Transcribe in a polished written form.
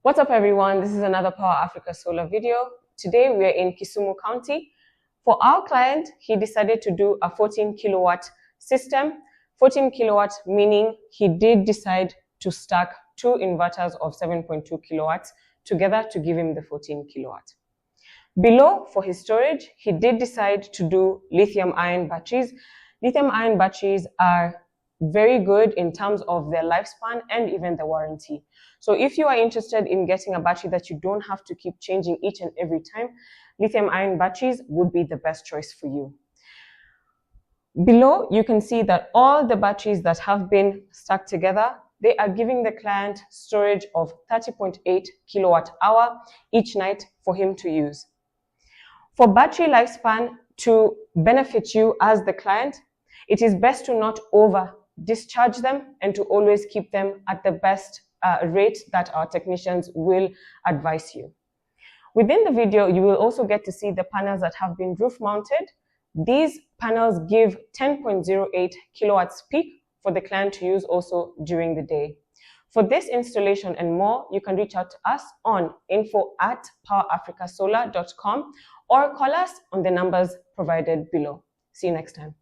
What's up everyone, this is another Power Africa solar video. Today we are in Kisumu County. For our client, he decided to do a 14 kilowatt system. 14 kilowatt meaning he did decide to stack two inverters of 7.2 kilowatts together to give him the 14 kilowatt. Below, for his storage, he did decide to do lithium-ion batteries. Lithium-ion batteries are very good in terms of their lifespan and even the warranty. So if you are interested in getting a battery that you don't have to keep changing each and every time, lithium-ion batteries would be the best choice for you. Below, you can see that all the batteries that have been stuck together, they are giving the client storage of 30.8 kilowatt hour each night for him to use. For battery lifespan to benefit you as the client, it is best to not over discharge them and to always keep them at the best rate that our technicians will advise you. Within the video, you will also get to see the panels that have been roof mounted. These panels give 10.08 kilowatts peak for the client to use also during the day. For this installation and more, you can reach out to us on info@powerafricasolar.com or call us on the numbers provided below. See you next time.